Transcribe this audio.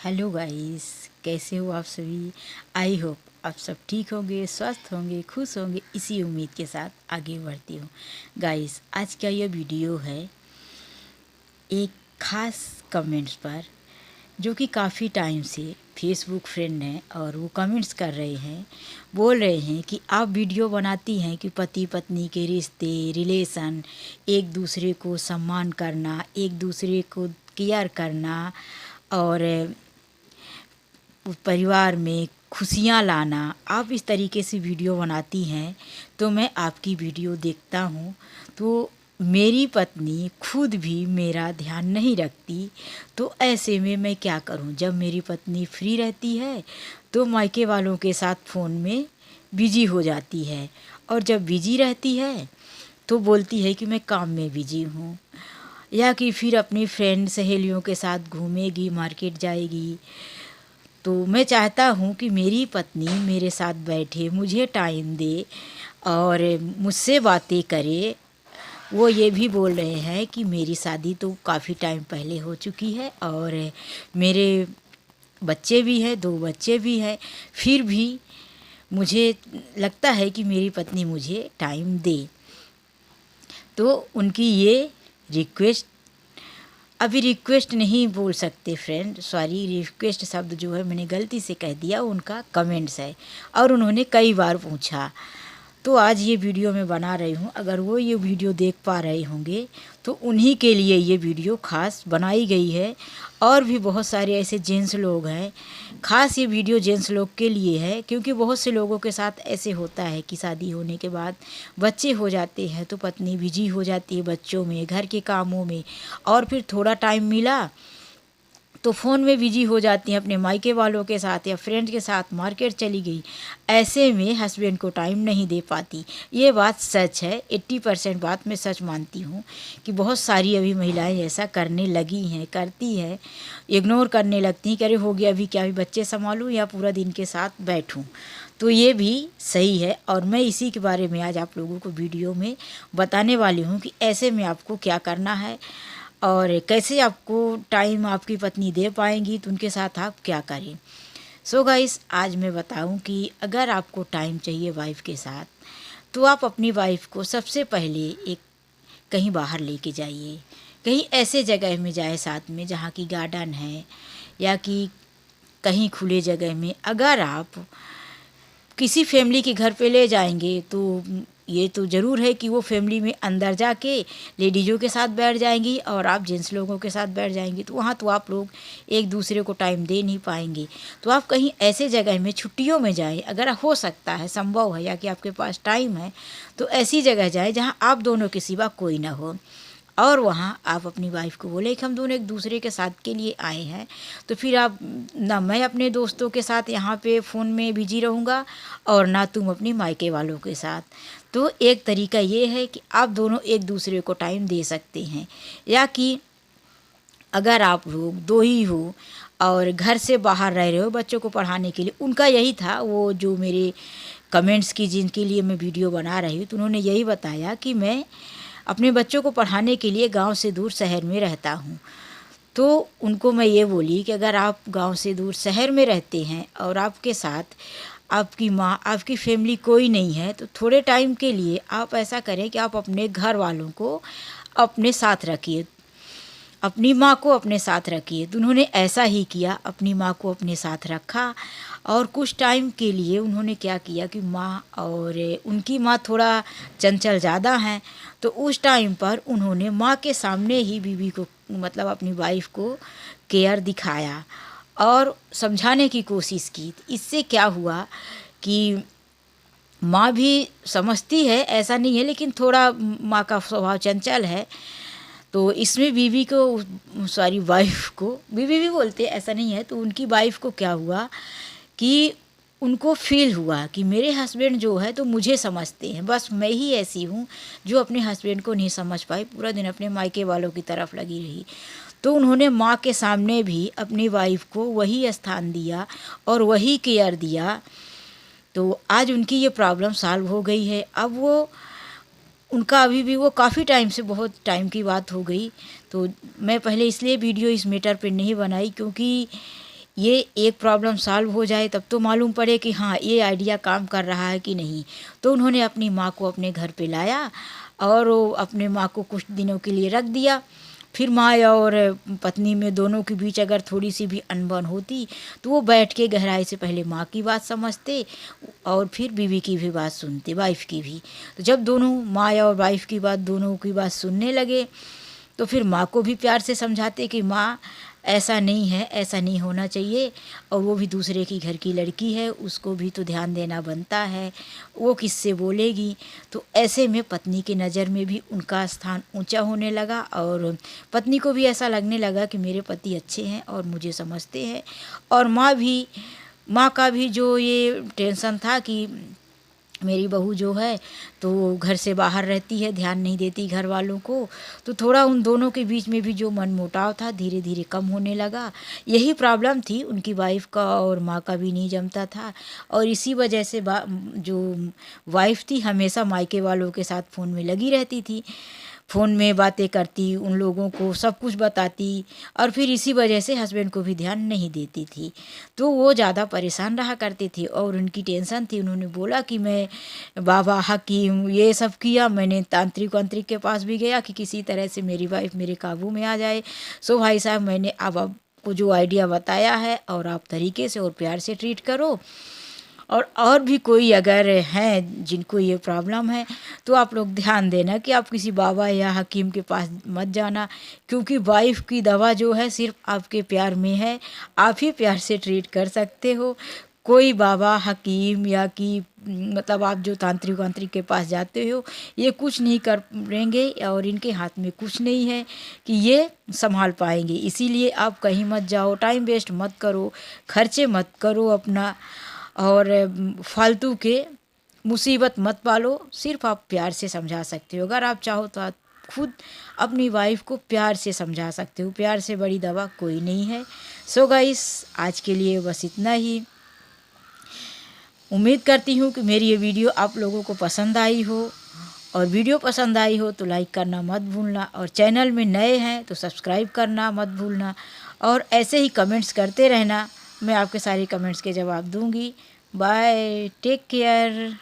Hello guys, कैसे हो आप सभी। आई होप आप सब ठीक होंगे, स्वस्थ होंगे, खुश होंगे। इसी उम्मीद के साथ आगे बढ़ती हूँ। गाइस, आज का ये वीडियो है एक ख़ास कमेंट्स पर, जो कि काफ़ी टाइम से फेसबुक फ्रेंड हैं और वो कमेंट्स कर रहे हैं, बोल रहे हैं कि आप वीडियो बनाती हैं कि पति पत्नी के रिश्ते, रिलेशन, एक दूसरे को सम्मान करना, एक दूसरे को केयर करना और परिवार में खुशियाँ लाना, आप इस तरीके से वीडियो बनाती हैं। तो मैं आपकी वीडियो देखता हूँ तो मेरी पत्नी खुद भी मेरा ध्यान नहीं रखती। तो ऐसे में मैं क्या करूँ। जब मेरी पत्नी फ्री रहती है तो मायके वालों के साथ फ़ोन में बिजी हो जाती है, और जब बिजी रहती है तो बोलती है कि मैं काम में बिजी हूँ, या कि फिर अपनी फ्रेंड सहेलियों के साथ घूमेगी, मार्केट जाएगी। तो मैं चाहता हूँ कि मेरी पत्नी मेरे साथ बैठे, मुझे टाइम दे और मुझसे बातें करे। वो ये भी बोल रहे हैं कि मेरी शादी तो काफ़ी टाइम पहले हो चुकी है और मेरे बच्चे भी हैं, 2 बच्चे भी हैं। फिर भी मुझे लगता है कि मेरी पत्नी मुझे टाइम दे। तो उनकी ये रिक्वेस्ट, अभी रिक्वेस्ट नहीं बोल सकते फ्रेंड, सॉरी, रिक्वेस्ट शब्द जो है मैंने गलती से कह दिया, उनका कमेंट्स है और उन्होंने कई बार पूछा। तो आज ये वीडियो मैं बना रही हूँ। अगर वो ये वीडियो देख पा रहे होंगे तो उन्हीं के लिए ये वीडियो ख़ास बनाई गई है। और भी बहुत सारे ऐसे जेंट्स लोग हैं, ख़ास ये वीडियो जेंट्स लोग के लिए है, क्योंकि बहुत से लोगों के साथ ऐसे होता है कि शादी होने के बाद बच्चे हो जाते हैं तो पत्नी बिजी हो जाती है बच्चों में, घर के कामों में, और फिर थोड़ा टाइम मिला तो फ़ोन में बिजी हो जाती हैं, अपने मायके वालों के साथ या फ्रेंड के साथ मार्केट चली गई। ऐसे में हस्बैंड को टाइम नहीं दे पाती। ये बात सच है, 80% बात मैं सच मानती हूँ कि बहुत सारी अभी महिलाएं ऐसा करने लगी हैं, करती हैं, इग्नोर करने लगती हैं कि अरे हो गया, अभी क्या, अभी बच्चे संभालूँ या पूरा दिन के साथ बैठूँ। तो ये भी सही है, और मैं इसी के बारे में आज आप लोगों को वीडियो में बताने वाली हूँ कि ऐसे में आपको क्या करना है और कैसे आपको टाइम आपकी पत्नी दे पाएंगी, तो उनके साथ आप क्या करें। सो गाइस, आज मैं बताऊं कि अगर आपको टाइम चाहिए वाइफ के साथ, तो आप अपनी वाइफ को सबसे पहले एक कहीं बाहर लेके जाइए। कहीं ऐसे जगह में जाए साथ में जहाँ की गार्डन है, या कि कहीं खुले जगह में। अगर आप किसी फैमिली के घर पे ले जाएंगे तो ये तो ज़रूर है कि वो फैमिली में अंदर जाके लेडीज़ों के साथ बैठ जाएंगी और आप जेंट्स लोगों के साथ बैठ जाएंगी, तो वहाँ तो आप लोग एक दूसरे को टाइम दे नहीं पाएंगे। तो आप कहीं ऐसे जगह में छुट्टियों में जाएं, अगर हो सकता है, संभव है, या कि आपके पास टाइम है, तो ऐसी जगह जाएं जहाँ आप दोनों के सिवा कोई ना हो। और वहाँ आप अपनी वाइफ को बोले कि हम दोनों एक दूसरे के साथ के लिए आए हैं, तो फिर आप ना, मैं अपने दोस्तों के साथ यहाँ पे फ़ोन में बिजी रहूँगा और ना तुम अपनी मायके वालों के साथ। तो एक तरीका ये है कि आप दोनों एक दूसरे को टाइम दे सकते हैं। या कि अगर आप लोग 2 ही हो और घर से बाहर रह रहे हो बच्चों को पढ़ाने के लिए, उनका यही था, वो जो मेरे कमेंट्स की जिनके लिए मैं वीडियो बना रही हूँ, तो उन्होंने यही बताया कि मैं अपने बच्चों को पढ़ाने के लिए गांव से दूर शहर में रहता हूँ। तो उनको मैं ये बोली कि अगर आप गांव से दूर शहर में रहते हैं और आपके साथ आपकी माँ, आपकी फैमिली कोई नहीं है, तो थोड़े टाइम के लिए आप ऐसा करें कि आप अपने घर वालों को अपने साथ रखिए, अपनी माँ को अपने साथ रखिए। तो उन्होंने ऐसा ही किया, अपनी माँ को अपने साथ रखा। और कुछ टाइम के लिए उन्होंने क्या किया कि माँ, और उनकी माँ थोड़ा चंचल ज़्यादा हैं, तो उस टाइम पर उन्होंने माँ के सामने ही बीवी को, मतलब अपनी वाइफ को केयर दिखाया और समझाने की कोशिश की। इससे क्या हुआ कि माँ भी समझती है, ऐसा नहीं है, लेकिन थोड़ा माँ का स्वभाव चंचल है। तो इसमें बीवी को, सॉरी, वाइफ को बीवी भी बोलते हैं, ऐसा नहीं है। तो उनकी वाइफ को क्या हुआ कि उनको फील हुआ कि मेरे हस्बैंड जो है तो मुझे समझते हैं, बस मैं ही ऐसी हूँ जो अपने हस्बैंड को नहीं समझ पाई, पूरा दिन अपने मायके वालों की तरफ लगी रही। तो उन्होंने माँ के सामने भी अपनी वाइफ को वही स्थान दिया और वही केयर दिया। तो आज उनकी ये प्रॉब्लम सॉल्व हो गई है। अब वो, उनका अभी भी, वो काफ़ी टाइम से, बहुत टाइम की बात हो गई। तो मैं पहले इसलिए वीडियो इस मैटर पे नहीं बनाई क्योंकि ये एक प्रॉब्लम सॉल्व हो जाए तब तो मालूम पड़े कि हाँ ये आइडिया काम कर रहा है कि नहीं। तो उन्होंने अपनी माँ को अपने घर पे लाया और वो अपने माँ को कुछ दिनों के लिए रख दिया। फिर माँ और पत्नी में दोनों के बीच अगर थोड़ी सी भी अनबन होती तो वो बैठ के गहराई से पहले माँ की बात समझते और फिर बीवी की भी बात सुनते, वाइफ की भी। तो जब दोनों माँ और वाइफ की बात दोनों की बात सुनने लगे तो फिर माँ को भी प्यार से समझाते कि माँ ऐसा नहीं है, ऐसा नहीं होना चाहिए, और वो भी दूसरे की घर की लड़की है, उसको भी तो ध्यान देना बनता है, वो किससे बोलेगी। तो ऐसे में पत्नी की नज़र में भी उनका स्थान ऊंचा होने लगा और पत्नी को भी ऐसा लगने लगा कि मेरे पति अच्छे हैं और मुझे समझते हैं। और माँ का भी जो ये टेंशन था कि मेरी बहू जो है तो घर से बाहर रहती है, ध्यान नहीं देती घर वालों को, तो थोड़ा उन दोनों के बीच में भी जो मनमुटाव था धीरे धीरे कम होने लगा। यही प्रॉब्लम थी, उनकी वाइफ का और माँ का भी नहीं जमता था। और इसी वजह से जो वाइफ थी हमेशा मायके वालों के साथ फ़ोन में लगी रहती थी, फ़ोन में बातें करती, उन लोगों को सब कुछ बताती, और फिर इसी वजह से हस्बैंड को भी ध्यान नहीं देती थी। तो वो ज़्यादा परेशान रहा करती थी और उनकी टेंशन थी। उन्होंने बोला कि मैं बाबा हकीम ये सब किया, मैंने तांत्रिक वांत्रिक के पास भी गया कि किसी तरह से मेरी वाइफ मेरे काबू में आ जाए। सो भाई साहब मैंने अब आपको जो आइडिया बताया है और आप तरीके से और प्यार से ट्रीट करो। और भी कोई अगर हैं जिनको ये प्रॉब्लम है तो आप लोग ध्यान देना कि आप किसी बाबा या हकीम के पास मत जाना, क्योंकि वाइफ की दवा जो है सिर्फ आपके प्यार में है, आप ही प्यार से ट्रीट कर सकते हो। कोई बाबा हकीम या कि मतलब आप जो तांत्रिक वांत्रिक के पास जाते हो ये कुछ नहीं करेंगे और इनके हाथ में कुछ नहीं है कि ये संभाल पाएंगे। इसीलिए आप कहीं मत जाओ, टाइम वेस्ट मत करो, खर्चे मत करो अपना, और फालतू के मुसीबत मत पालो। सिर्फ आप प्यार से समझा सकते हो। अगर आप चाहो तो आप खुद अपनी वाइफ को प्यार से समझा सकते हो, प्यार से बड़ी दवा कोई नहीं है। सो गाइस आज के लिए बस इतना ही। उम्मीद करती हूँ कि मेरी ये वीडियो आप लोगों को पसंद आई हो, और वीडियो पसंद आई हो तो लाइक करना मत भूलना, और चैनल में नए हैं तो सब्सक्राइब करना मत भूलना, और ऐसे ही कमेंट्स करते रहना, मैं आपके सारे कमेंट्स के जवाब दूंगी। Bye, take care.